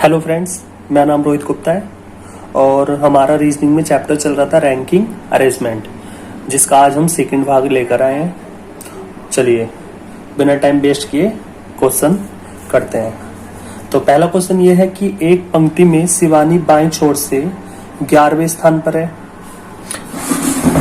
Hello friends, मेरा नाम रोहित गुप्ता है और हमारा रीजनिंग में चैप्टर चल रहा था रैंकिंग अरेंजमेंट, जिसका आज हम सेकंड भाग लेकर आए हैं। चलिए बिना टाइम वेस्ट किए क्वेश्चन करते हैं। तो पहला क्वेश्चन ये है कि एक पंक्ति में शिवानी बाएं छोर से 11वें स्थान पर है।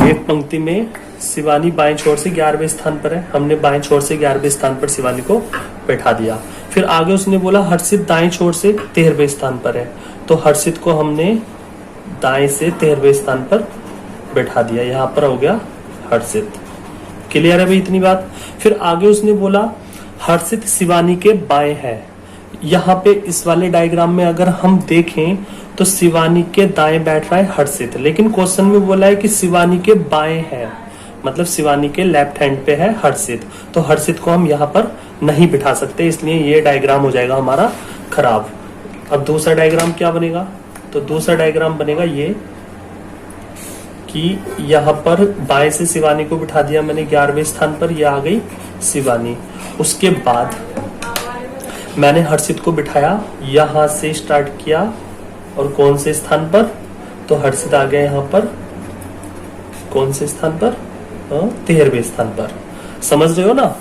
एक पंक्ति में शिवानी बाएं छोर से 11वें स्थान पर है। हमने बाएं छोर से 11वें स्थान पर शिवानी को बैठा दिया। फिर आगे उसने बोला हर्षित दाएं छोर से 13वें स्थान पर है, तो हर्षित को हमने दाएं से 13वें स्थान पर बैठा दिया। यहाँ पर हो गया हर्षित। क्लियर है भाई इतनी बात। फिर आगे उसने बोला हर्षित शिवानी के बाएं है। यहाँ पे इस वाले डायग्राम में अगर हम देखें तो शिवानी के दाएं बैठ रहा है हर्षित, लेकिन क्वेश्चन में बोला है कि शिवानी के बाएं है, मतलब शिवानी के लेफ्ट हैंड पे है हर्षित। तो हर्षित को हम यहाँ पर नहीं बिठा सकते, इसलिए ये डायग्राम हो जाएगा हमारा खराब। अब दूसरा डायग्राम क्या बनेगा? तो दूसरा डायग्राम बनेगा ये कि यहाँ पर बाएं से शिवानी को बिठा दिया मैंने 11वें स्थान पर, ये आ गई शिवानी। उसके बाद मैंने हर्षित को बिठाया, यहां से स्टार्ट किया और कौन से स्थान पर? तो हर्षित आ गया यहाँ पर कौन से स्थान पर? 13वें स्थान पर। समझ रहे हो ना?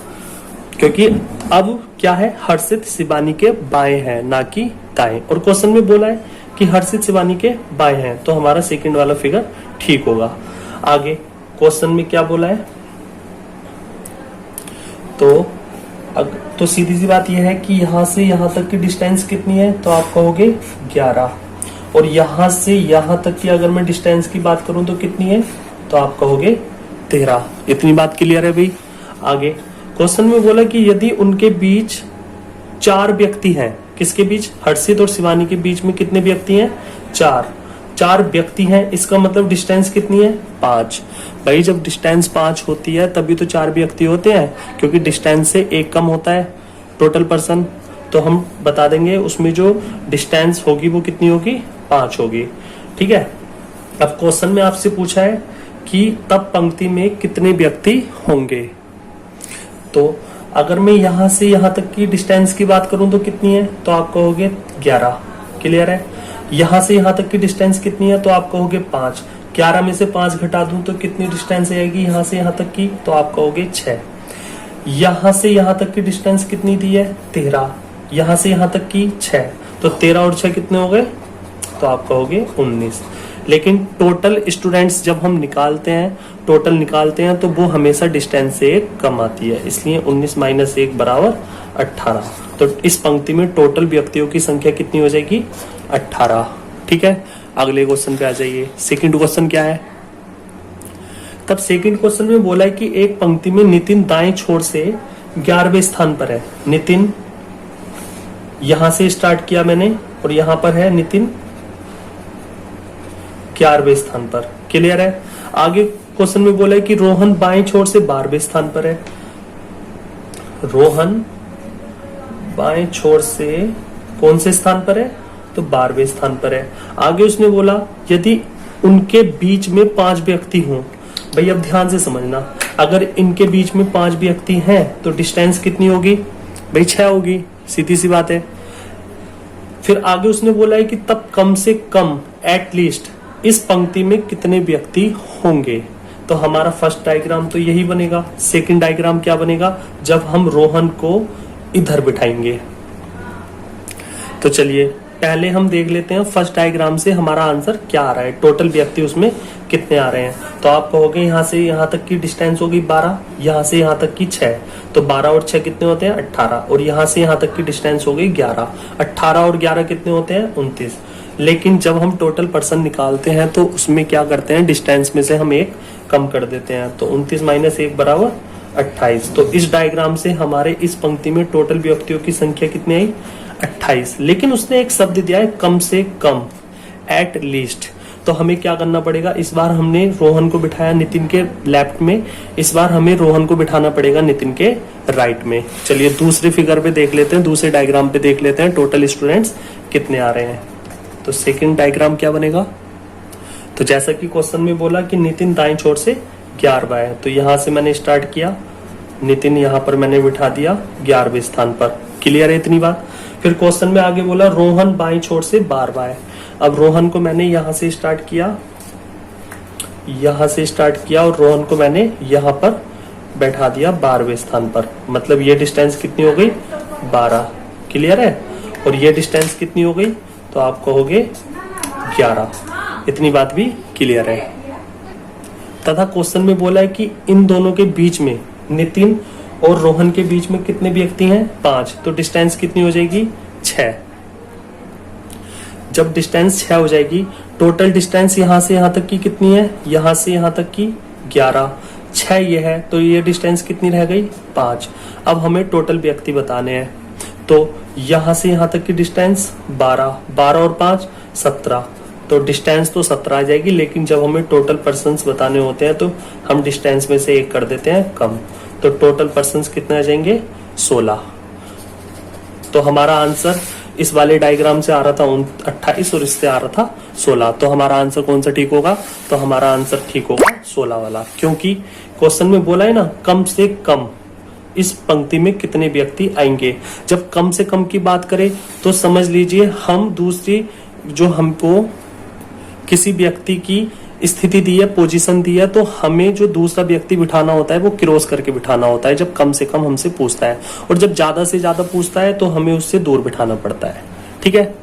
क्योंकि अब क्या है, हर्षित शिवानी के बाएं है ना कि दाएं, और क्वेश्चन में बोला है कि हर्षित शिवानी के बाएं हैं, तो हमारा सेकंड वाला फिगर ठीक होगा। आगे क्वेश्चन में क्या बोला है? तो सीधी सी बात यह है कि यहां से यहां तक की डिस्टेंस कितनी है? तो आप कहोगे 11, और यहां से यहां तक की अगर मैं डिस्टेंस की बात करूं तो कितनी है? तो आप कहोगे 13। इतनी बात क्लियर है भाई। आगे क्वेश्चन में बोला कि यदि उनके बीच 4 व्यक्ति हैं, किसके बीच? हर्षित और शिवानी के बीच में कितने व्यक्ति हैं? 4 व्यक्ति हैं, इसका मतलब डिस्टेंस कितनी है? 5। भाई जब डिस्टेंस 5 होती है तभी तो 4 व्यक्ति होते हैं, क्योंकि डिस्टेंस से 1 कम होता है टोटल पर्सन। तो हम बता देंगे उसमें जो डिस्टेंस होगी वो कितनी होगी? 5 होगी। ठीक है। अब क्वेश्चन में आपसे पूछा है कि तब पंक्ति में कितने व्यक्ति होंगे। तो अगर मैं यहां से यहां तक की डिस्टेंस की बात करूं तो कितनी है? तो आप कहोगे 11। क्लियर है। यहां से यहां तक की डिस्टेंस कितनी है? तो आप कहोगे 5। 11 में से 5 घटा दूं तो कितनी डिस्टेंस आएगी यहां से यहां तक की? तो आप कहोगे 6। यहां से यहां तक की डिस्टेंस कितनी दी है? 13। यहां से यहां तक की 6, तो 13 और 6 कितने हो गए? तो आप कहोगे 19। लेकिन टोटल स्टूडेंट्स जब हम टोटल निकालते हैं तो वो हमेशा डिस्टेंस से 1 कम आती है, इसलिए 19 - 1 बराबर 18। तो इस पंक्ति में टोटल व्यक्तियों की संख्या कितनी हो जाएगी? 18। ठीक है। अगले क्वेश्चन पे आ जाइए। सेकंड क्वेश्चन क्या है? तब सेकंड क्वेश्चन में बोला है कि एक पंक्ति में नितिन दाएं छोर से 11वें स्थान पर है। नितिन यहां से स्टार्ट किया मैंने और यहां पर है नितिन 11वें स्थान पर। क्लियर है। आगे क्वेश्चन में बोला है कि रोहन बाएं छोर से 12वें स्थान पर है। रोहन बाएं छोर से कौन से स्थान पर है? तो 12वें स्थान पर है। आगे उसने बोला यदि उनके बीच में 5 व्यक्ति हों। भाई अब ध्यान से समझना, अगर इनके बीच में 5 व्यक्ति हैं तो डिस्टेंस कितनी होगी? भाई 6 होगी, सीधी सी बात है। फिर आगे उसने बोला है कि तब कम से कम एटलीस्ट इस पंक्ति में कितने व्यक्ति होंगे। तो हमारा फर्स्ट डायग्राम तो यही बनेगा। सेकंड डायग्राम क्या बनेगा? जब हम रोहन को इधर बिठाएंगे। तो चलिए पहले हम देख लेते हैं फर्स्ट डायग्राम से हमारा आंसर क्या आ रहा है, टोटल व्यक्ति उसमें कितने आ रहे हैं। तो आप कहोगे यहां से यहां तक की डिस्टेंस होगी 12, यहां से यहां तक की 6, तो 12 और 6 कितने होते हैं? 18, और यहां से यहां तक की डिस्टेंस हो गई 11। 18 और 11 कितने होते हैं? 29। लेकिन जब हम टोटल पर्सन निकालते हैं तो उसमें क्या करते हैं, डिस्टेंस में से हम 1 कम कर देते हैं, तो 29 - 1 बराबर 28। तो इस डायग्राम से हमारे इस पंक्ति में टोटल व्यक्तियों की संख्या कितनी आई? 28। लेकिन उसने एक शब्द दिया है कम से कम, एट लीस्ट। तो हमें क्या करना पड़ेगा? इस बार हमने रोहन को बिठाया नितिन के लेफ्ट में, इस बार हमें रोहन को बिठाना पड़ेगा नितिन के राइट में। चलिए दूसरे फिगर पे देख लेते हैं, दूसरे डायग्राम पे देख लेते हैं टोटल स्टूडेंट्स कितने आ रहे हैं। तो सेकंड डायग्राम क्या बनेगा? तो जैसा कि क्वेश्चन में बोला कि नितिन दाएं छोर से 11वां है, तो यहां से मैंने स्टार्ट किया, नितिन यहां पर मैंने बिठा दिया 11वें स्थान पर। क्लियर है इतनी बात। फिर क्वेश्चन में आगे बोला रोहन बाईं छोर से 12वां है। अब रोहन को मैंने यहां से स्टार्ट किया, और रोहन को मैंने यहां पर बैठा दिया 12वें स्थान पर। मतलब ये डिस्टेंस कितनी हो गई 12, क्लियर है। और ये डिस्टेंस कितनी हो गई, तो आप कहोगे 11। इतनी बात भी क्लियर है। तथा क्वेश्चन में बोला है कि इन दोनों के बीच में, नितिन और रोहन के बीच में कितने व्यक्ति हैं 5, तो डिस्टेंस कितनी हो जाएगी 6। जब डिस्टेंस 6 हो जाएगी, टोटल डिस्टेंस यहां से यहां तक की कितनी है, यहां से यहां तक की 11, 6 ये है, तो ये डिस्टेंस कितनी रह गई 5। अब हमें टोटल व्यक्ति बताने हैं, तो यहां से यहां तक की डिस्टेंस 12, 12 और 5 17, तो डिस्टेंस तो 17 आ जाएगी। लेकिन जब हमें टोटल पर्सन्स बताने होते हैं तो हम डिस्टेंस में से एक कर देते हैं कम, तो टोटल पर्सन्स कितने आ जाएंगे 16। तो हमारा आंसर इस वाले डायग्राम से आ रहा था 28 और इससे आ रहा था 16। तो हमारा आंसर कौन सा ठीक होगा, तो हमारा आंसर ठीक होगा 16 वाला, क्योंकि क्वेश्चन में बोला है ना कम से कम इस पंक्ति में कितने व्यक्ति आएंगे। जब कम से कम की बात करें तो समझ लीजिए हम दूसरी जो हमको किसी व्यक्ति की स्थिति दी है, पोजीशन दी है, तो हमें जो दूसरा व्यक्ति बिठाना होता है वो क्रॉस करके बिठाना होता है जब कम से कम हमसे पूछता है, और जब ज्यादा से ज्यादा पूछता है तो हमें उससे दूर बिठाना पड़ता है। ठीक है,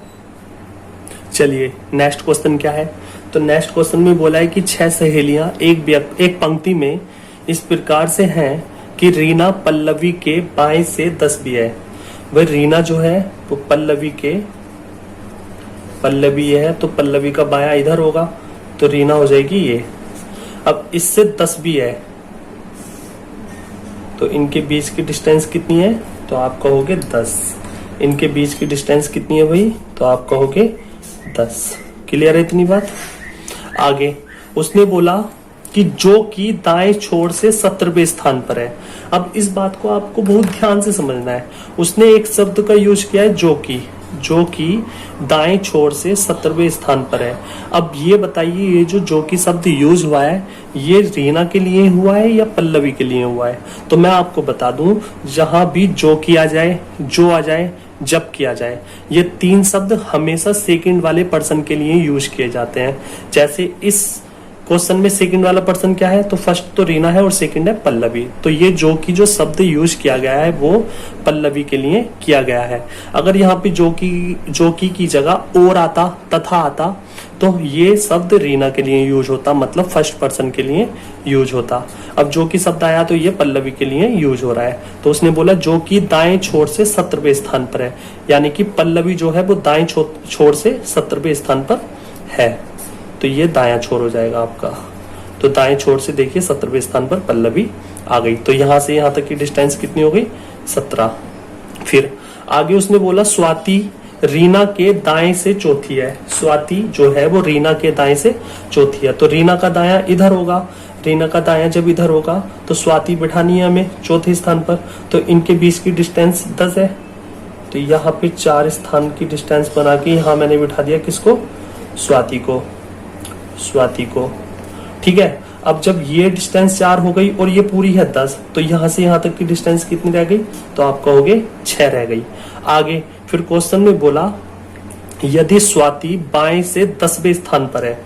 चलिए नेक्स्ट क्वेश्चन क्या है। तो नेक्स्ट क्वेश्चन में बोला है कि 6 सहेलियां एक पंक्ति में इस प्रकार से हैं कि रीना पल्लवी के बाएं से 10 भी है। वह रीना जो है वो पल्लवी है, तो पल्लवी का बायां इधर होगा, तो रीना हो जाएगी ये। अब इससे 10 भी है, तो इनके बीच की डिस्टेंस कितनी है, तो आप कहोगे 10। इनके बीच की डिस्टेंस कितनी है भाई, तो आप कहोगे 10। क्लियर है इतनी बात। आगे उसने बोला कि जो कि दाएं छोर से 17वें स्थान पर है। अब इस बात को आपको बहुत ध्यान से समझना है। उसने एक शब्द का यूज किया है जो कि दाएं छोर से 17वें स्थान पर है। अब ये बताइए ये जो कि शब्द यूज हुआ है ये रीना के लिए हुआ है या पल्लवी के लिए हुआ है। तो मैं आपको बता दूं, जहां भी जो किया जाए, जो आ जाए, जब किया जाए, ये 3 शब्द हमेशा सेकंड वाले पर्सन के लिए यूज किए जाते हैं। जैसे इस क्वेश्चन में सेकंड वाला पर्सन क्या है, तो फर्स्ट तो रीना है और सेकंड है पल्लवी, तो ये जो शब्द यूज किया गया है वो पल्लवी के लिए किया गया है। अगर यहाँ पे जो की जगह और आता, तथा आता, तो ये शब्द रीना के लिए यूज होता, मतलब फर्स्ट पर्सन के लिए यूज होता। अब जो की शब्द आया तो ये पल्लवी के लिए यूज हो रहा है। तो उसने बोला जो कि दाएं छोर से 17वें स्थान पर है, यानी कि पल्लवी जो है वो दाएं छोर से 17वें स्थान पर है, तो ये दायां छोर हो जाएगा आपका। तो दाएं छोर से देखिए 17वें स्थान पर पल्लवी आ गई। तो यहां से यहां तक की डिस्टेंस कितनी हो गई 17। फिर आगे उसने बोला स्वाति रीना के दाएं से चौथी है। स्वाति जो है वो रीना के दाएं से चौथी है, तो रीना का दायां इधर होगा। रीना का दायां जब इधर होगा तो स्वाति बिठानी है हमें चौथे स्थान पर, तो इनके बीच की डिस्टेंस 10 है। तो यहाँ पे 4 स्थान की डिस्टेंस बना के यहाँ मैंने बिठा दिया किसको, स्वाति को। ठीक है, अब जब ये डिस्टेंस 4 हो गई और ये पूरी है 10, तो यहां से यहां तक की डिस्टेंस कितनी रह गई, तो आप कहोगे 6 रह गई। आगे फिर क्वेश्चन में बोला यदि स्वाति बाएं से 10वें स्थान पर है,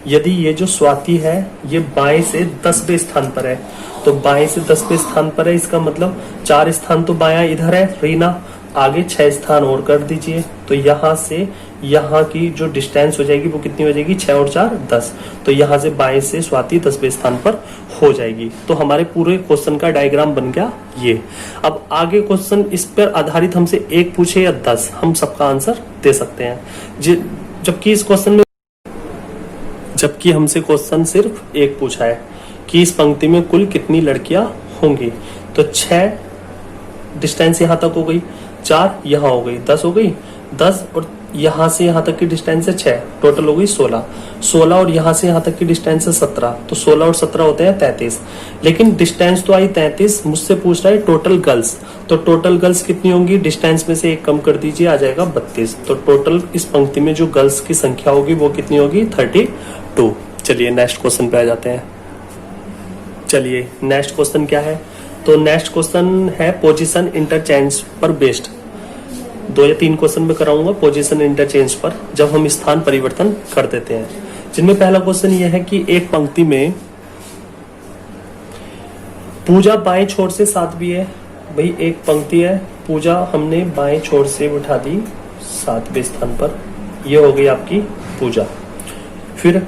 यदि ये जो स्वाति है ये बाएं से 10वें स्थान पर है, तो बाएं से 10वें स्थान पर है, इसका मतलब 4 स्थान तो बायां इधर है रीना, आगे 6 स्थान और कर दीजिए, तो यहां से यहाँ की जो डिस्टेंस हो जाएगी वो कितनी हो जाएगी, 6 और 4 10। तो यहाँ से बाएं से स्वाति 10वें स्थान पर हो जाएगी। तो हमारे पूरे क्वेश्चन का डायग्राम बन गया ये। अब आगे क्वेश्चन इस पर आधारित हमसे 1 पूछे या 10, हम सबका आंसर दे सकते हैं। जबकि इस क्वेश्चन में हमसे क्वेश्चन सिर्फ 1 पूछा है कि इस पंक्ति में कुल कितनी लड़कियां होंगी। तो 6 डिस्टेंस यहाँ तक हो गई, 4 यहाँ हो गई, 10 हो गई, 10 और यहाँ से यहाँ तक की डिस्टेंस है 6, टोटल हो गई 16 और यहाँ से यहाँ तक की डिस्टेंस है 17, तो 16 और 17 होते हैं 33। लेकिन डिस्टेंस तो आई 33, मुझसे पूछ रहा है टोटल गर्ल्स, तो टोटल गर्ल्स कितनी होंगी, डिस्टेंस में से 1 कम कर दीजिए, आ जाएगा 32। तो टोटल इस पंक्ति में जो गर्ल्स की संख्या होगी वो कितनी होगी 32। चलिए नेक्स्ट क्वेश्चन पे आ जाते हैं। चलिए नेक्स्ट क्वेश्चन क्या है, तो नेक्स्ट क्वेश्चन है पोजीशन इंटरचेंज पर बेस्ड। 2 या 3 क्वेश्चन में कराऊंगा पोजीशन इंटरचेंज पर, जब हम स्थान परिवर्तन कर देते हैं। जिनमें पहला क्वेश्चन यह है कि एक पंक्ति में पूजा बाएं छोर से 7वीं है। भाई एक पंक्ति है, पूजा हमने बाएं छोर से बिठा दी 7वें स्थान पर, यह हो गई आपकी पूजा। फिर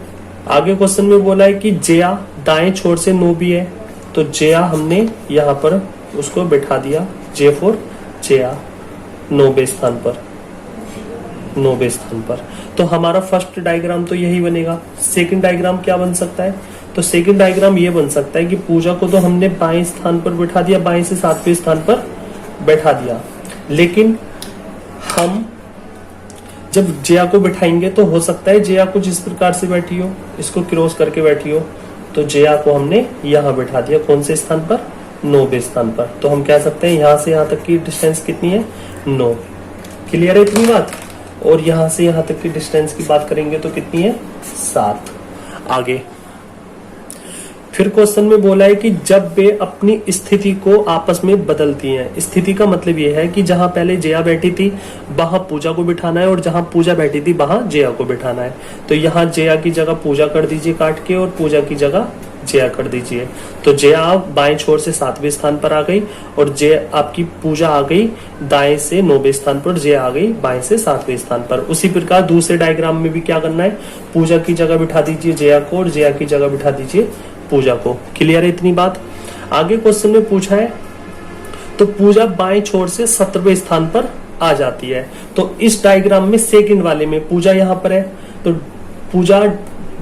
आगे क्वेश्चन में बोला है कि जया दाएं छोर से 9वीं है, तो जया हमने यहाँ पर उसको बिठा दिया J4 जया 9वें स्थान पर, 9वें स्थान पर। तो हमारा फर्स्ट डायग्राम तो यही बनेगा। सेकंड डायग्राम क्या बन सकता है? तो सेकंड डायग्राम ये बन सकता है कि पूजा को तो हमने बाएं स्थान पर बिठा दिया, बाएं से 7वें स्थान पर बैठा दिया, लेकिन हम जब जया को बिठाएंगे तो हो सकता है जया कुछ इस प्रकार से बैठी हो, इसको क्रॉस करके बैठी हो, तो जया को हमने यहाँ बिठा दिया कौन से स्थान पर? 9वें स्थान पर। तो हम कह सकते हैं यहाँ से यहाँ तक की डिस्टेंस कितनी है? 9। क्लियर है इतनी बात? और यहाँ से यहाँ तक की डिस्टेंस की बात करेंगे तो कितनी है? 7। आगे फिर क्वेश्चन में बोला है कि जब वे अपनी स्थिति को आपस में बदलती हैं। स्थिति का मतलब ये है कि जहां पहले जया बैठी थी वहां पूजा को बिठाना है, और जहां पूजा बैठी थी वहां जया को बिठाना है। तो यहाँ जया की जगह पूजा कर दीजिए काट के, और पूजा की जगह जया कर दीजिए। तो जया बाएं छोर से 7वें स्थान पर आ गई, और जया आपकी पूजा आ गई दाएं से 9वें स्थान पर, जया आ गई बाएं से 7वें स्थान पर। उसी प्रकार दूसरे डायग्राम में भी क्या करना है? पूजा की जगह बिठा दीजिए जया को, और जया की जगह बिठा दीजिए पूजा को। क्लियर है इतनी बात? आगे क्वेश्चन में पूछा है तो पूजा बाएं छोर से 17वें स्थान पर आ जाती है। तो इस डायग्राम में सेकंड वाले में पूजा यहाँ पर है, तो पूजा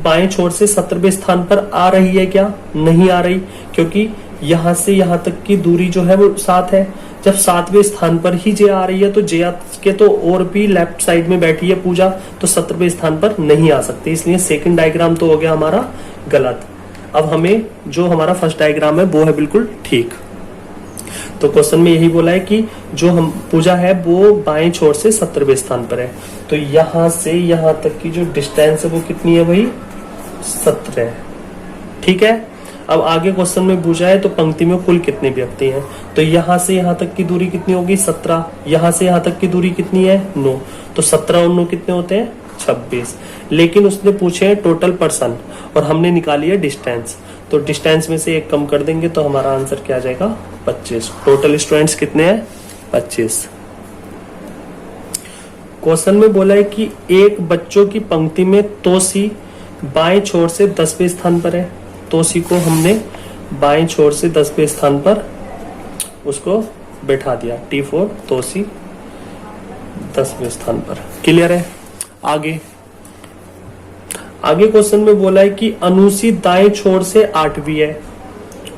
बाएं छोर से 17वें स्थान पर आ रही है क्या? नहीं आ रही, क्योंकि यहां से यहां तक की दूरी जो है वो 7 है। जब 7वें स्थान पर ही जया आ रही है, तो जया के तो और भी लेफ्ट साइड में बैठी है पूजा, तो 17वें स्थान पर नहीं आ सकती। इसलिए सेकंड डायग्राम तो हो गया हमारा गलत। अब हमें जो हमारा फर्स्ट डायग्राम है वो है बिल्कुल ठीक। तो क्वेश्चन में यही बोला है कि जो हम पूजा है वो बाएं छोर से 17वें स्थान पर है। तो यहां से यहां तक की जो डिस्टेंस है वो कितनी है भाई? 17। ठीक है। अब आगे क्वेश्चन में पूछा है तो पंक्ति में कुल कितने व्यक्ति हैं? तो यहां से यहां तक की दूरी कितनी होगी? 17। यहां से यहां तक की दूरी कितनी है? 9। तो 17 और 9 कितने होते हैं? 26। लेकिन उसने पूछे हैं टोटल पर्सन, और हमने निकाली है डिस्टेंस। तो डिस्टेंस में से एक कम कर देंगे तो हमारा आंसर क्या आ जाएगा? 25। टोटल स्टूडेंट्स कितने हैं? 25। क्वेश्चन में बोला है कि एक बच्चों की पंक्ति में तोसी बाएं छोर से 10वें स्थान पर है। तोसी को हमने बाएं छोर से 10वें स्थान पर उसको बैठा दिया, T4 तोसी 10वें स्थान पर। क्लियर है? आगे क्वेश्चन में बोला है कि अनुसी दाएं छोर से 8वीं है।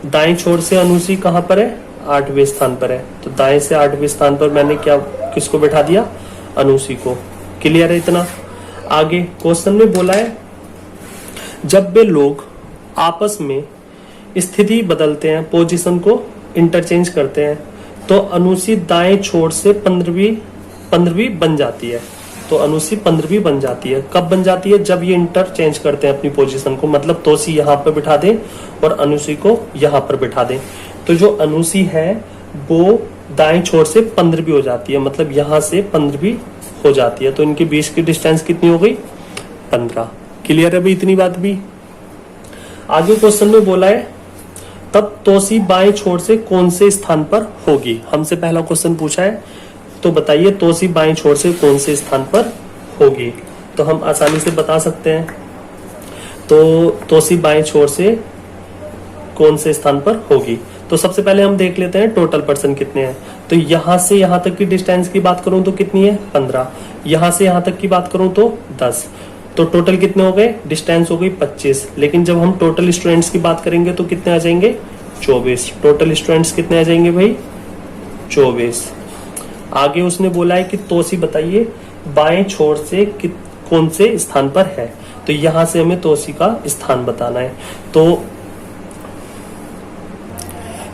दाएं छोर से अनुसी कहां पर है? 8वें स्थान पर है। तो दाएं से 8वें स्थान पर मैंने क्या किसको बैठा दिया? अनुसी को। क्लियर है इतना? आगे क्वेश्चन में बोला है जब वे लोग आपस में स्थिति बदलते हैं, पोजीशन को इंटरचेंज करते हैं, तो अनुसी दाएं छोर से 15वीं बन जाती है। तो अनुसी 15वीं बन जाती है। कब बन जाती है? जब ये इंटरचेंज करते हैं अपनी पोजीशन को, मतलब तोसी यहाँ पर बिठा दें और अनुसी को यहाँ पर बिठा दें। तो जो अनुसी है वो दाएं छोर से 15वीं हो जाती है, मतलब यहाँ से 15वीं हो जाती है। तो इनके बीच की डिस्टेंस कितनी हो गई? 15। क्लियर है भाई इतनी बात भी? आगे क्वेश्चन में बोला है तब तोसी बाएं छोर से कौन से स्थान पर होगी। हमसे पहला क्वेश्चन पूछा है, तो बताइए तोसी बाएं छोर से कौन से स्थान पर होगी। तो हम आसानी से बता सकते हैं। तो तोसी बाएं छोर से कौन से स्थान पर होगी। तो सबसे पहले हम देख लेते हैं टोटल पर्सन कितने हैं। तो यहां से यहां तक की डिस्टेंस की बात करूं तो कितनी है? 15। यहां से यहां तक की बात करूं तो 10। तो टोटल कितने हो गए? डिस्टेंस हो गई 25। लेकिन जब हम टोटल स्टूडेंट्स की बात करेंगे तो कितने आ जाएंगे? 24। टोटल स्टूडेंट्स कितने आ जाएंगे भाई? 24। आगे उसने बोला है कि तोसी बताइए बाएं छोर से कौन से स्थान पर है। तो यहां से हमें तोसी का स्थान बताना है। तो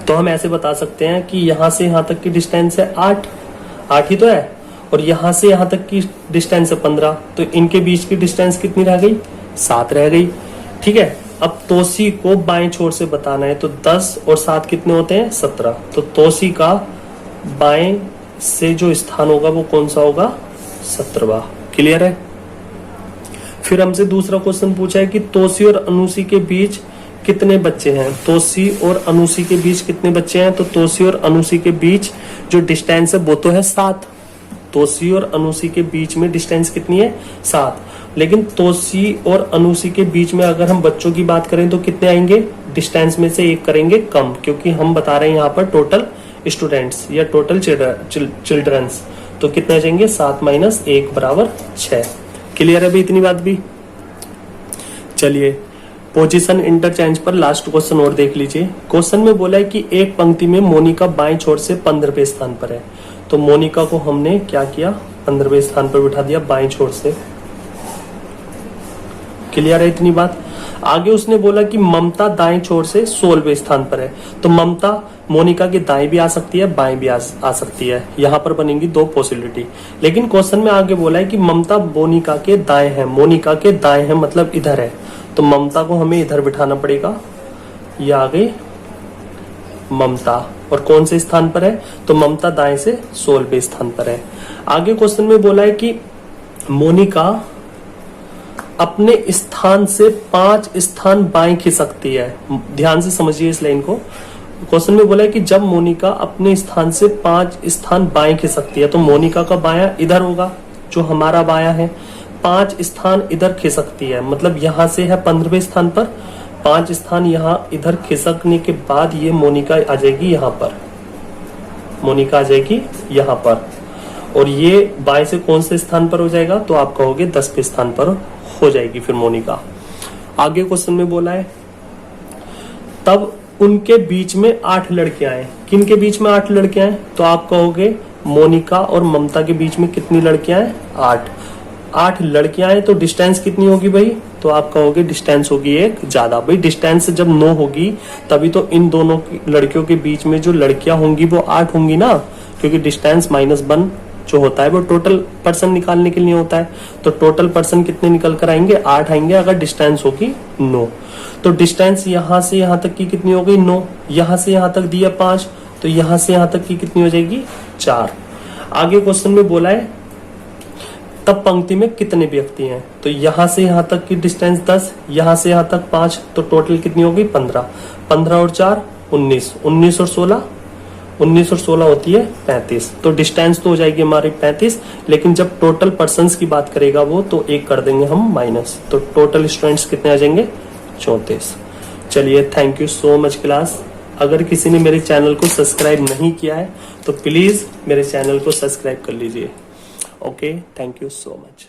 हम ऐसे बता सकते हैं कि यहां से यहां तक की डिस्टेंस है 8 ही तो है, और यहां से यहां तक की डिस्टेंस है 15। तो इनके बीच की डिस्टेंस कितनी रह गई? 7 रह गई। ठीक है। अब तोसी को बाएं छोर से बताना है, तो 10 और 7 कितने होते हैं? 17। तो तोसी का बाएं से जो स्थान होगा वो कौन सा होगा, 17वां। क्लियर है। फिर हमसे दूसरा क्वेश्चन पूछा है कि तोसी और अनुसी के बीच कितने बच्चे हैं। तोसी और अनुसी के बीच कितने बच्चे हैं, तो तोसी और अनुसी के बीच जो डिस्टेंस है वो तो है 7। तोसी और अनुसी के बीच में डिस्टेंस कितनी है, 7। लेकिन तोसी और अनुसी के बीच में अगर हम बच्चों की बात करें तो कितने आएंगे, डिस्टेंस में से एक करेंगे कम, क्योंकि हम बता रहे हैं यहाँ पर टोटल स्टूडेंट्स या टोटल चिल्ड्रंस। तो कितने आ जाएंगे, 7 - 1 = 6। क्लियर है भाई इतनी बात भी। चलिए पोजीशन इंटरचेंज पर लास्ट क्वेश्चन और देख लीजिए। क्वेश्चन में बोला है कि एक पंक्ति में मोनिका बाएं छोर से 15वें स्थान पर है। तो मोनिका को हमने क्या किया, 15वें स्थान पर बिठा दिया बाएं छोर से। क्लियर है इतनी बात। आगे उसने बोला कि ममता दाएं छोर से 16वें स्थान पर है। तो ममता मोनिका के दाएं भी आ सकती है, बाएं भी आ सकती है। यहां पर बनेंगी 2 पॉसिबिलिटी। लेकिन क्वेश्चन में आगे बोला है कि ममता मोनिका के दाएं है, मोनिका के दाएं है मतलब इधर है। तो ममता को हमें इधर बिठाना पड़ेगा। ये आ गई ममता, और कौन से स्थान पर है, तो ममता दाएं से 16वें स्थान पर है। आगे क्वेश्चन में बोला है कि मोनिका अपने स्थान से 5 स्थान बाएं खिसकती है। ध्यान से समझिए इस लाइन को। क्वेश्चन में बोला है कि जब मोनिका अपने स्थान से 5 स्थान बाएं खिसकती है, तो मोनिका का बायां इधर होगा जो हमारा बायां है। 5 स्थान इधर खिसकती है मतलब यहां से है 15वें स्थान पर, 5 स्थान यहाँ इधर खिसकने के बाद ये मोनिका आ जाएगी यहाँ पर, मोनिका आ जाएगी यहाँ पर। और ये बाएं से कौन से स्थान पर हो जाएगा, तो आप कहोगे 10वें स्थान पर हो जाएगी फिर मोनिका। आगे क्वेश्चन में बोला है तब उनके बीच में 8 लड़कियां हैं। किन के बीच में 8 लड़कियां हैं, तो आप कहोगे मोनिका और ममता के बीच में कितनी लड़कियां हैं, 8 लड़कियां हैं। तो डिस्टेंस कितनी होगी भाई, तो आप कहोगे डिस्टेंस होगी एक ज्यादा। भाई डिस्टेंस जब 9 होगी तभी तो इन दोनों लड़कियों के बीच में जो लड़कियां होंगी वो 8 होंगी ना, क्योंकि डिस्टेंस -1 जो होता है वो टोटल पर्सन निकालने के लिए होता है। तो टोटल पर्सन कितने निकल कर आएंगे, 8 आएंगे अगर डिस्टेंस होगी 9। तो डिस्टेंस यहां से यहां तक की कितनी हो गई, 9। यहां से यहां तक दिया 5, तो यहां से यहां तक की कितनी हो जाएगी, 4। आगे क्वेश्चन में बोला है तब पंक्ति में कितने व्यक्ति हैं, तो यहां से यहां तक की डिस्टेंस 10, यहां से यहां तक 5, तो टोटल कितनी हो गई 15। 15 और 4 19, 19 और 16 19 और 16 होती है 35। तो डिस्टेंस तो हो जाएगी हमारी 35, लेकिन जब टोटल पर्सन्स की बात करेगा वो तो एक कर देंगे हम माइनस, तो टोटल स्टूडेंट्स कितने आ जाएंगे, 34। चलिए thank you so much class. अगर किसी ने मेरे चैनल को सब्सक्राइब नहीं किया है तो प्लीज मेरे चैनल को सब्सक्राइब कर लीजिए। Okay, thank you so much.